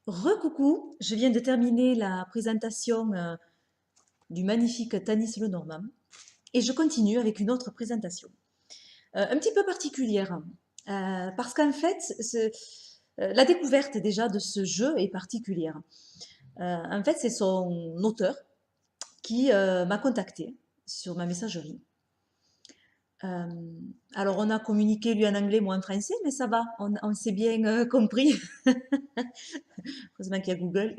Recoucou, je viens de terminer la présentation du magnifique Tanis Lenormand et je continue avec une autre présentation, un petit peu particulière, parce qu'en fait, la découverte déjà de ce jeu est particulière. En fait, c'est son auteur qui m'a contacté sur ma messagerie. Euh, alors, on a communiqué lui en anglais, moi en français, mais ça va, on s'est bien compris. Heureusement qu'il y a Google.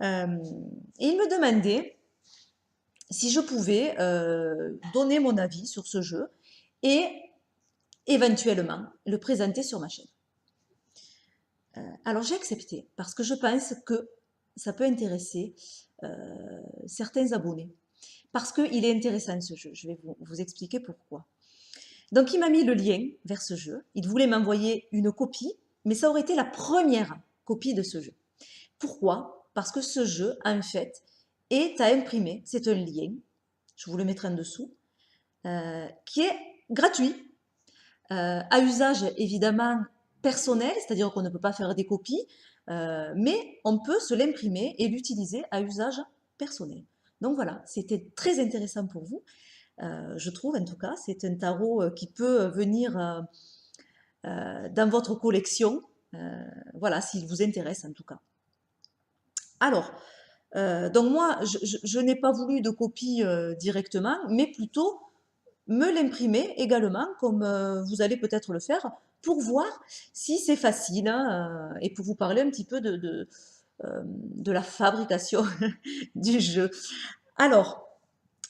Euh, et il me demandait si je pouvais donner mon avis sur ce jeu et éventuellement le présenter sur ma chaîne. Alors j'ai accepté parce que je pense que ça peut intéresser certains abonnés. Parce qu'il est intéressant ce jeu, je vais vous expliquer pourquoi. Donc il m'a mis le lien vers ce jeu, il voulait m'envoyer une copie, mais ça aurait été la première copie de ce jeu. Pourquoi? Parce que ce jeu, en fait, est à imprimer, c'est un lien, je vous le mettrai en dessous, qui est gratuit, à usage évidemment personnel, c'est-à-dire qu'on ne peut pas faire des copies, mais on peut se l'imprimer et l'utiliser à usage personnel. Donc voilà, c'était très intéressant pour vous, je trouve en tout cas, c'est un tarot qui peut venir dans votre collection, voilà, s'il vous intéresse en tout cas. Alors, donc moi, je n'ai pas voulu de copie directement, mais plutôt me l'imprimer également, comme vous allez peut-être le faire, pour voir si c'est facile hein, et pour vous parler un petit peu de la fabrication du jeu. Alors,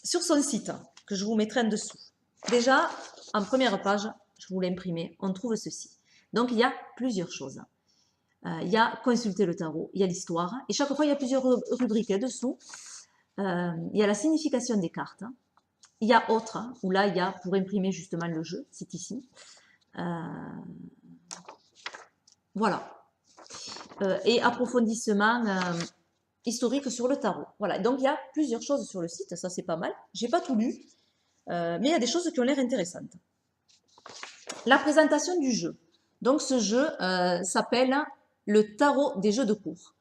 sur son site, que je vous mettrai en dessous, déjà, en première page, je vous l'ai imprimé, on trouve ceci. Donc, il y a plusieurs choses. Il y a consulter le tarot, il y a l'histoire, et chaque fois, il y a plusieurs rubriques dessous. Il y a la signification des cartes, il y a autre, où là, il y a pour imprimer justement le jeu, c'est ici. Euh, voilà. Et approfondissement historique sur le tarot. Voilà. Donc, il y a plusieurs choses sur le site, ça c'est pas mal. J'ai pas tout lu, mais il y a des choses qui ont l'air intéressantes. La présentation du jeu. Donc, ce jeu s'appelle le tarot des jeux de cours.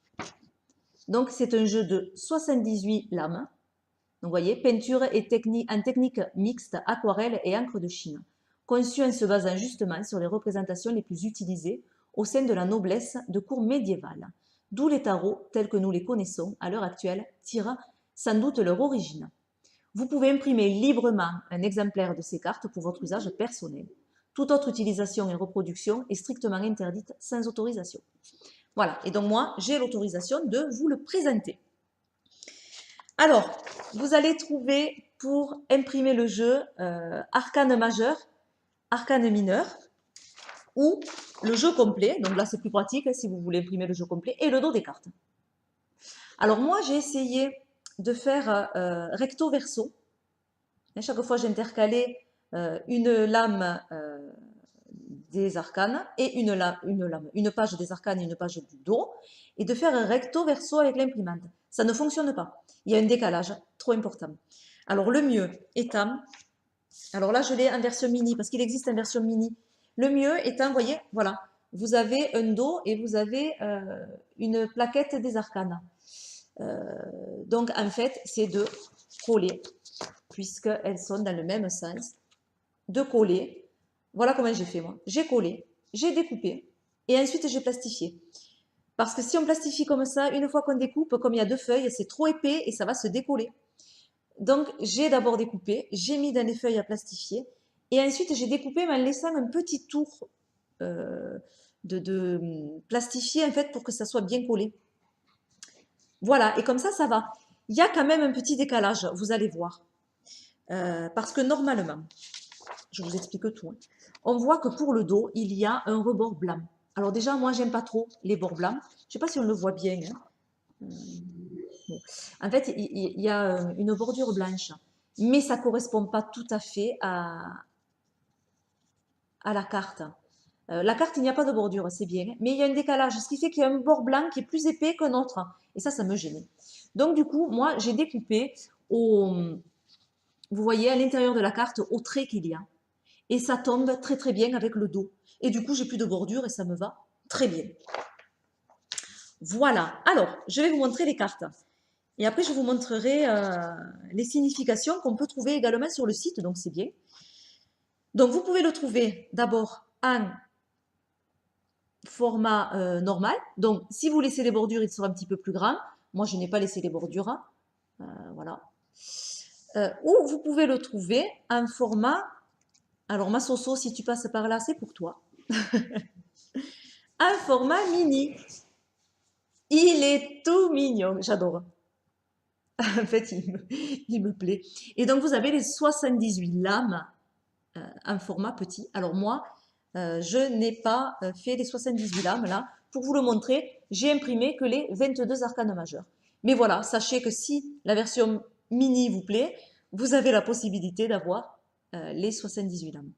Donc, c'est un jeu de 78 lames. Donc, vous voyez, peinture et en technique mixte, aquarelle et encre de Chine, conçu en se basant justement sur les représentations les plus utilisées au sein de la noblesse de cour médiévale, d'où les tarots tels que nous les connaissons à l'heure actuelle tirent sans doute leur origine. Vous pouvez imprimer librement un exemplaire de ces cartes pour votre usage personnel. Toute autre utilisation et reproduction est strictement interdite sans autorisation. Voilà, et donc moi, j'ai l'autorisation de vous le présenter. Alors, vous allez trouver pour imprimer le jeu arcane majeur, arcane mineur, ou le jeu complet, donc là c'est plus pratique si vous voulez imprimer le jeu complet, et le dos des cartes. Alors moi j'ai essayé de faire recto verso, et chaque fois j'intercalais une lame des arcanes et une page des arcanes et une page du dos, et de faire un recto verso avec l'imprimante. Ça ne fonctionne pas. Il y a un décalage trop important. Alors le mieux étant, alors là je l'ai en version mini parce qu'il existe en version mini. Le mieux étant, vous voyez, voilà, vous avez un dos et vous avez une plaquette des arcanes. Donc en fait, c'est de coller, puisqu'elles sont dans le même sens, de coller. Voilà comment j'ai fait moi. J'ai collé, j'ai découpé et ensuite j'ai plastifié. Parce que si on plastifie comme ça, une fois qu'on découpe, comme il y a deux feuilles, c'est trop épais et ça va se décoller. Donc j'ai d'abord découpé, j'ai mis dans les feuilles à plastifier et ensuite j'ai découpé mais en laissant un petit tour de plastifier en fait pour que ça soit bien collé. Voilà, et comme ça va. Il y a quand même un petit décalage, vous allez voir. Parce que normalement, je vous explique tout, hein, on voit que pour le dos, il y a un rebord blanc. Alors déjà, moi, j'aime pas trop les bords blancs. Je ne sais pas si on le voit bien. Hein. Bon. En fait, il y a une bordure blanche, mais ça ne correspond pas tout à fait à la carte. La carte, il n'y a pas de bordure, c'est bien, mais il y a un décalage, ce qui fait qu'il y a un bord blanc qui est plus épais qu'un autre. Et ça me gênait. Donc du coup, moi, j'ai découpé vous voyez, à l'intérieur de la carte, au trait qu'il y a. Et ça tombe très très bien avec le dos. Et du coup, j'ai plus de bordure et ça me va très bien. Voilà. Alors, je vais vous montrer les cartes. Et après, je vous montrerai les significations qu'on peut trouver également sur le site, donc c'est bien. Donc, vous pouvez le trouver d'abord en format normal. Donc, si vous laissez les bordures, il sera un petit peu plus grand. Moi, je n'ai pas laissé les bordures. Voilà. Ou vous pouvez le trouver en format... Alors, ma Soso, si tu passes par là, c'est pour toi. Un format mini. Il est tout mignon. J'adore. En fait, il me plaît. Et donc, vous avez les 78 lames en format petit. Alors moi, je n'ai pas fait les 78 lames là. Pour vous le montrer, j'ai imprimé que les 22 arcanes majeurs. Mais voilà, sachez que si la version mini vous plaît, vous avez la possibilité d'avoir les 78 lames.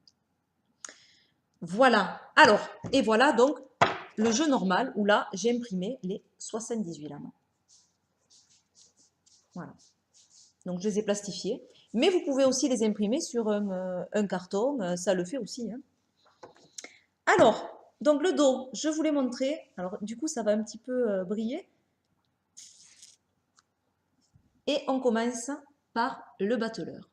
Voilà. Alors, et voilà donc le jeu normal où là, j'ai imprimé les 78 lames. Voilà. Donc, je les ai plastifiés. Mais vous pouvez aussi les imprimer sur un carton. Ça le fait aussi. Hein. Alors, donc le dos, je vous l'ai montré. Alors, du coup, ça va un petit peu briller. Et on commence par le batteleur.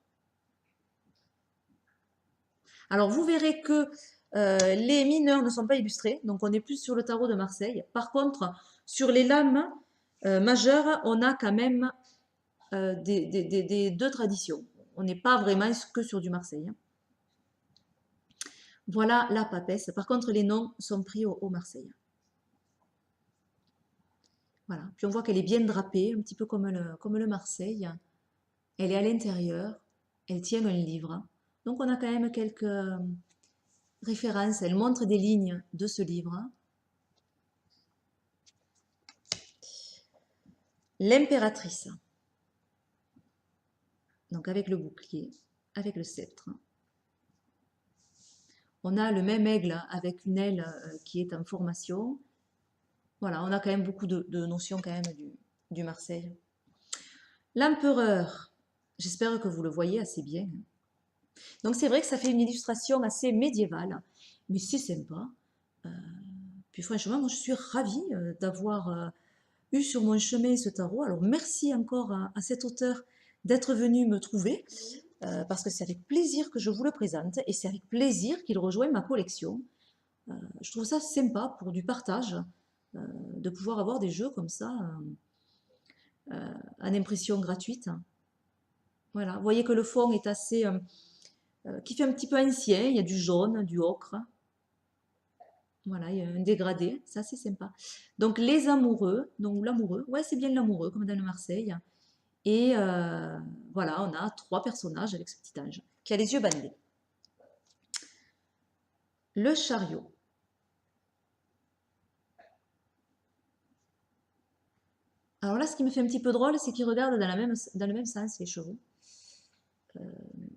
Alors, vous verrez que les mineurs ne sont pas illustrés. Donc, on est plus sur le tarot de Marseille. Par contre, sur les lames majeures, on a quand même des deux traditions. On n'est pas vraiment que sur du Marseille. Hein. Voilà la papesse. Par contre, les noms sont pris au Marseille. Voilà. Puis on voit qu'elle est bien drapée, un petit peu comme le Marseille. Elle est à l'intérieur. Elle tient un livre. Donc on a quand même quelques références. Elle montre des lignes de ce livre. L'impératrice. Donc avec le bouclier, avec le sceptre. On a le même aigle avec une aile qui est en formation. Voilà, on a quand même beaucoup de notions quand même du Marseille. L'empereur, j'espère que vous le voyez assez bien. Donc c'est vrai que ça fait une illustration assez médiévale, mais c'est sympa. Puis franchement, moi je suis ravie d'avoir eu sur mon chemin ce tarot. Alors merci encore à cet auteur d'être venu me trouver, parce que c'est avec plaisir que je vous le présente, et c'est avec plaisir qu'il rejoint ma collection. Je trouve ça sympa pour du partage, de pouvoir avoir des jeux comme ça, en impression gratuite. Voilà, vous voyez que le fond est assez... qui fait un petit peu ancien, il y a du jaune, du ocre. Voilà, il y a un dégradé, ça c'est sympa. Donc les amoureux, donc l'amoureux, ouais c'est bien l'amoureux comme dans le Marseille. Et voilà, on a 3 personnages avec ce petit ange qui a les yeux bandés. Le chariot. Alors là, ce qui me fait un petit peu drôle, c'est qu'ils regardent dans le même sens, les chevaux.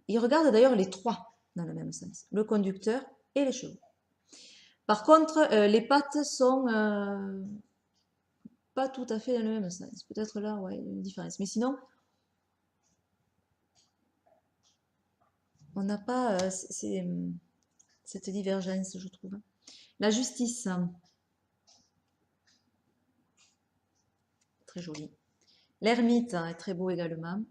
Ils regardent d'ailleurs les 3 dans le même sens, le conducteur et les chevaux. Par contre, les pattes sont pas tout à fait dans le même sens. Peut-être là, ouais, il y a une différence. Mais sinon, on n'a pas cette divergence, je trouve. La justice, très jolie. L'ermite est très beau également.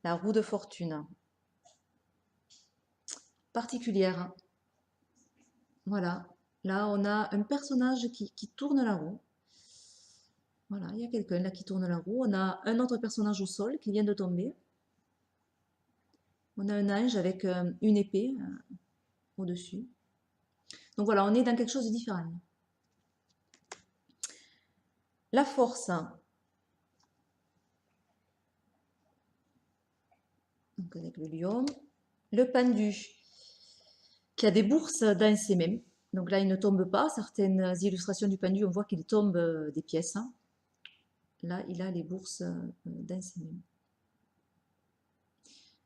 La roue de fortune, particulière. Voilà, là on a un personnage qui tourne la roue. Voilà, il y a quelqu'un là qui tourne la roue. On a un autre personnage au sol qui vient de tomber. On a un ange avec une épée au-dessus. Donc voilà, on est dans quelque chose de différent. La force. Donc avec le lion. Le pendu, qui a des bourses dans ses mains. Donc là, il ne tombe pas. Certaines illustrations du pendu, on voit qu'il tombe des pièces. Là, il a les bourses dans ses mains.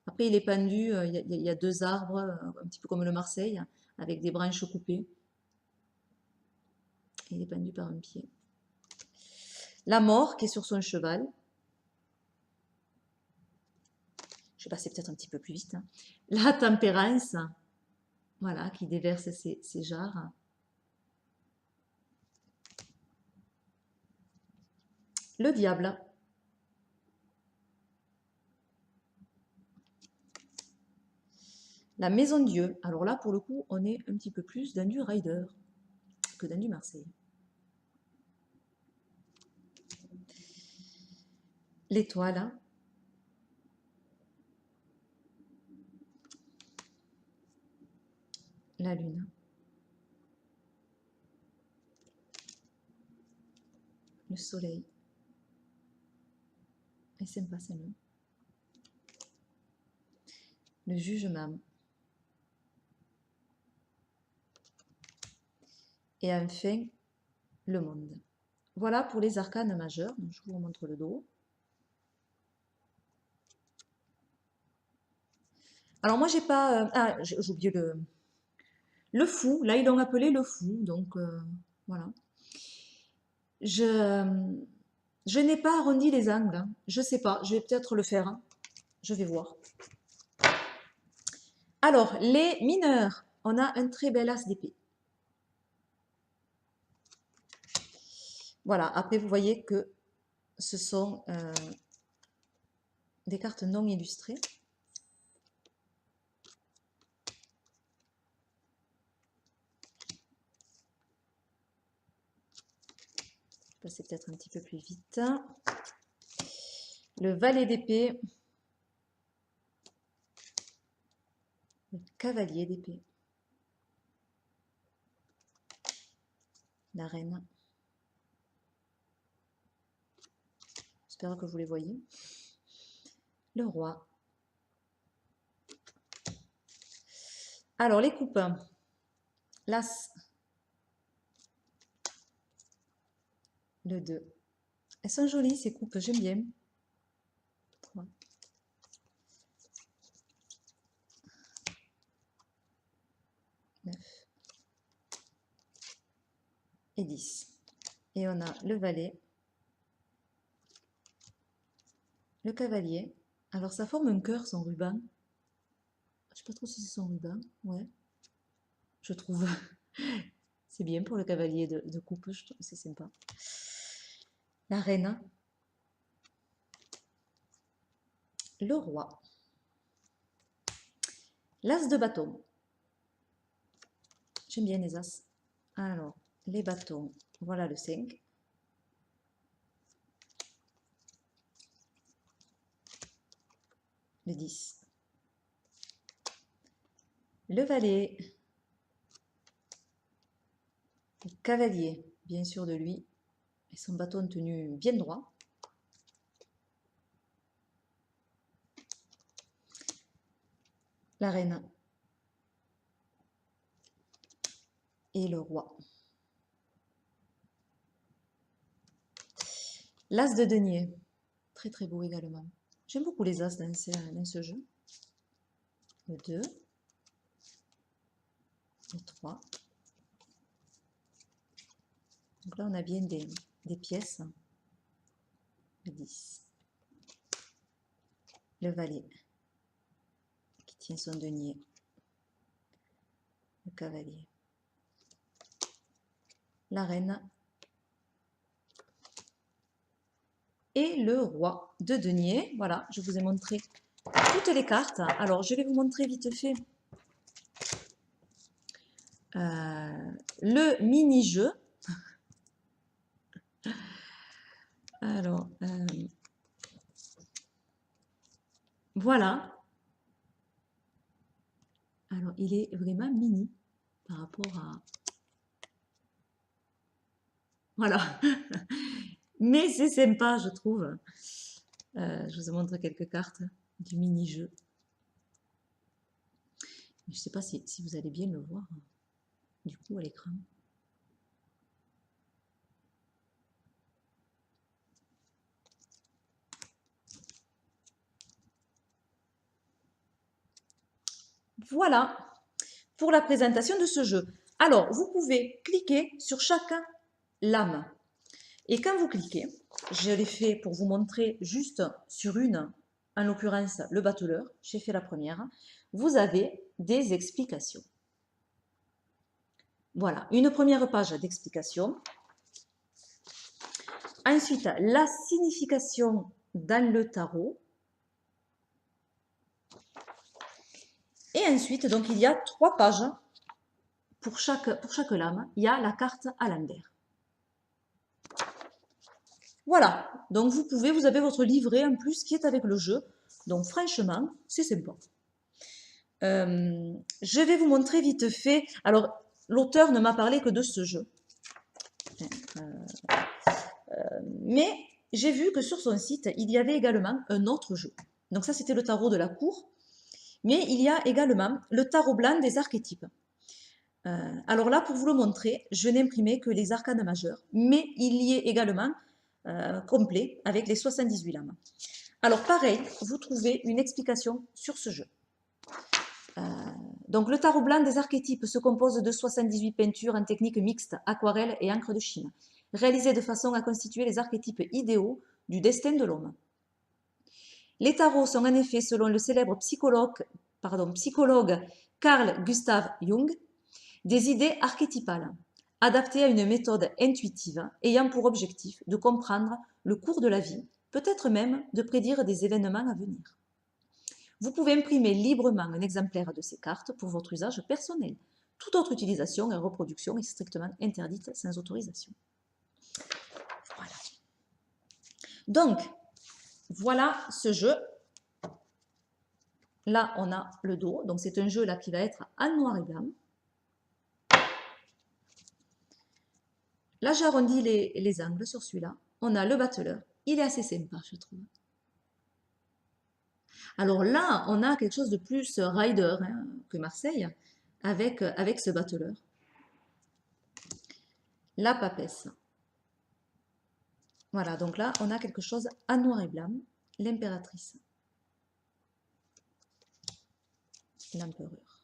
Après, il est pendu, il y a 2 arbres, un petit peu comme le Marseille, avec des branches coupées. Il est pendu par un pied. La mort qui est sur son cheval. Je vais passer peut-être un petit peu plus vite. La tempérance. voilà, qui déverse ses jarres. Le diable. La maison Dieu. Alors là, pour le coup, on est un petit peu plus dans du Rider que dans du Marseille. L'étoile. La lune. Le soleil. Et sympa, c'est mieux. Le jugement. Et enfin, le monde. Voilà pour les arcanes majeurs. Donc, je vous remontre le dos. Alors moi, j'ai pas... ah, j'ai oublié le fou. Là, ils l'ont appelé le fou. Donc, voilà. Je n'ai pas arrondi les angles. Hein. Je sais pas. Je vais peut-être le faire. Hein. Je vais voir. Alors, les mineurs. On a un très bel as d'épée. Voilà. Après, vous voyez que ce sont des cartes non illustrées. Je vais passer peut-être un petit peu plus vite. Le valet d'épée. Le cavalier d'épée. La reine. J'espère que vous les voyez. Le roi. Alors, les coupes. L'as. Le 2. Elles sont jolies, ces coupes, j'aime bien. 3. 9. Et 10. Et on a le valet. Le cavalier. Alors, ça forme un cœur, son ruban. Je sais pas trop si c'est son ruban. Ouais. Je trouve. C'est bien pour le cavalier de coupe, c'est sympa. La reine. Le roi. L'as de bâton. J'aime bien les as. Alors, les bâtons. Voilà le 5. Le 10. Le valet. Le cavalier, bien sûr de lui. Et son bâton tenu bien droit. La reine. Et le roi. L'as de denier. Très très beau également. J'aime beaucoup les as dans ce jeu. Le 2. Le 3. Donc là, on a bien des pièces. Le 10. Le valet qui tient son denier. Le cavalier. La reine. Et le roi de denier. Voilà, je vous ai montré toutes les cartes. Alors, je vais vous montrer vite fait le mini-jeu. Alors, voilà. Alors, il est vraiment mini par rapport à... Voilà. Mais c'est sympa, je trouve. Je vous montre quelques cartes du mini-jeu. Je ne sais pas si vous allez bien le voir, du coup, à l'écran. Voilà pour la présentation de ce jeu. Alors, vous pouvez cliquer sur chaque lame. Et quand vous cliquez, je l'ai fait pour vous montrer juste sur une, en l'occurrence le battleur, j'ai fait la première, vous avez des explications. Voilà, une première page d'explication. Ensuite, la signification dans le tarot. Et ensuite, donc, il y a 3 pages pour chaque lame. Il y a la carte à l'envers. Voilà, donc vous avez votre livret en plus qui est avec le jeu. Donc franchement, c'est sympa. Je vais vous montrer vite fait. Alors, l'auteur ne m'a parlé que de ce jeu. Mais j'ai vu que sur son site, il y avait également un autre jeu. Donc ça, c'était le tarot de la cour. Mais il y a également le tarot blanc des archétypes. Alors là, pour vous le montrer, je n'ai imprimé que les arcanes majeures. Mais il y est également complet avec les 78 lames. Alors pareil, vous trouvez une explication sur ce jeu. Donc le tarot blanc des archétypes se compose de 78 peintures en technique mixte, aquarelle et encre de Chine, réalisées de façon à constituer les archétypes idéaux du destin de l'homme. Les tarots sont en effet, selon le célèbre psychologue Carl Gustav Jung, des idées archétypales, adaptées à une méthode intuitive ayant pour objectif de comprendre le cours de la vie, peut-être même de prédire des événements à venir. Vous pouvez imprimer librement un exemplaire de ces cartes pour votre usage personnel. Toute autre utilisation et reproduction est strictement interdite sans autorisation. Voilà. Donc, voilà ce jeu. Là, on a le dos. Donc, c'est un jeu là qui va être en noir et blanc. Là, j'arrondis les angles sur celui-là. On a le battleur. Il est assez sympa, je trouve. Alors là, on a quelque chose de plus rider que Marseille avec ce battleur. La papesse. Voilà, donc là, on a quelque chose en noir et blanc. L'impératrice. L'empereur.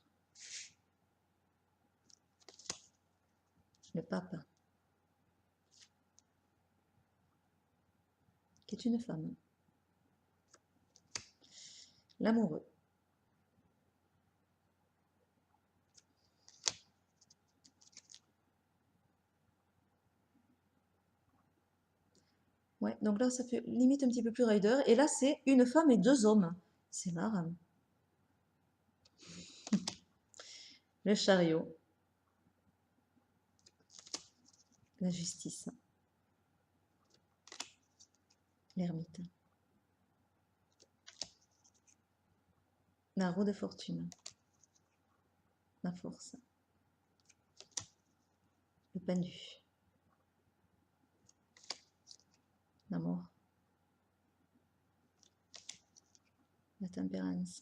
Le pape. Qui est une femme. L'amoureux. Ouais, donc là, ça fait limite un petit peu plus rider. Et là, c'est une femme et 2 hommes. C'est marrant. Le chariot. La justice. L'ermite. La roue de fortune. La force. Le pendu. La mort. La tempérance.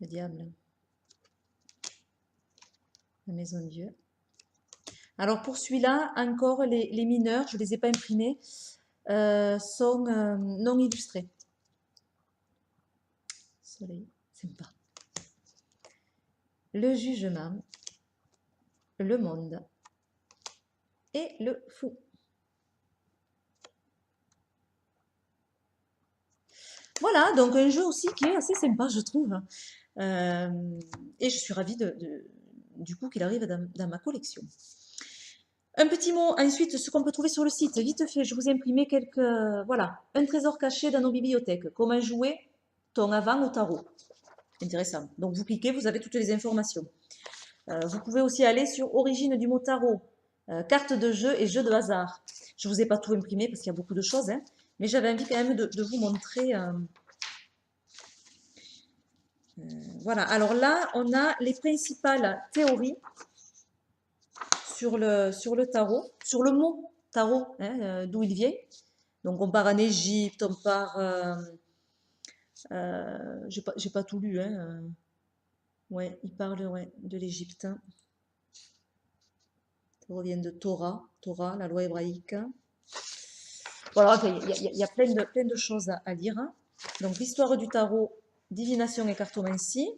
Le diable. La maison de Dieu. Alors pour celui-là, encore les mineurs, je ne les ai pas imprimés, sont non illustrés. Soleil, sympa. Le jugement, le monde et le fou. Voilà, donc un jeu aussi qui est assez sympa, je trouve. Et je suis ravie du coup qu'il arrive dans ma collection. Un petit mot ensuite, ce qu'on peut trouver sur le site. Vite fait, je vous ai imprimé voilà, un trésor caché dans nos bibliothèques. Comment jouer ton avant au tarot. Intéressant. Donc vous cliquez, vous avez toutes les informations. Vous pouvez aussi aller sur origine du mot tarot, carte de jeu et jeu de hasard. Je ne vous ai pas tout imprimé parce qu'il y a beaucoup de choses, hein, mais j'avais envie quand même de vous montrer. Voilà, alors là, on a les principales théories sur le tarot, sur le mot tarot, hein, d'où il vient. Donc on part en Égypte, on part... j'ai pas tout lu, hein, ouais, il parle ouais, de l'Égypte. Ça revient de Torah, la loi hébraïque. Voilà, il y a plein de choses à lire. Donc l'histoire du tarot, divination et cartomancie.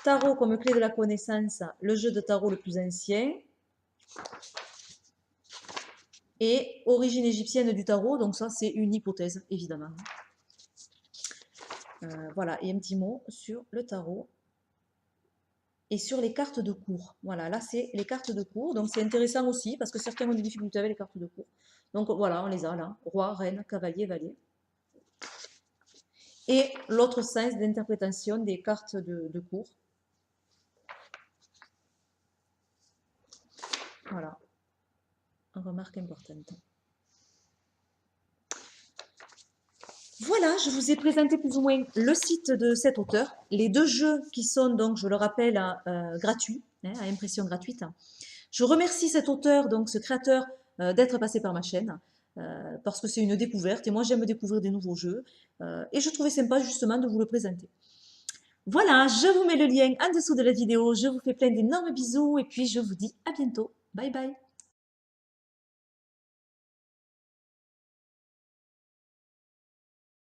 Tarot comme clé de la connaissance, le jeu de tarot le plus ancien. Et origine égyptienne du tarot, donc ça c'est une hypothèse, évidemment. Voilà, et un petit mot sur le tarot. et sur les cartes de cours. Voilà, là c'est les cartes de cours, donc c'est intéressant aussi parce que certains ont des difficultés avec les cartes de cours. Donc voilà, on les a là, roi, reine, cavalier, valet. Et l'autre sens d'interprétation des cartes de cours. Voilà, une remarque importante. Voilà, je vous ai présenté plus ou moins le site de cet auteur, les deux jeux qui sont donc, je le rappelle, gratuits, hein, à impression gratuite. Je remercie cet auteur, donc ce créateur, d'être passé par ma chaîne, parce que c'est une découverte et moi j'aime découvrir des nouveaux jeux et je trouvais sympa justement de vous le présenter. Voilà, je vous mets le lien en dessous de la vidéo, je vous fais plein d'énormes bisous et puis je vous dis à bientôt. Bye bye.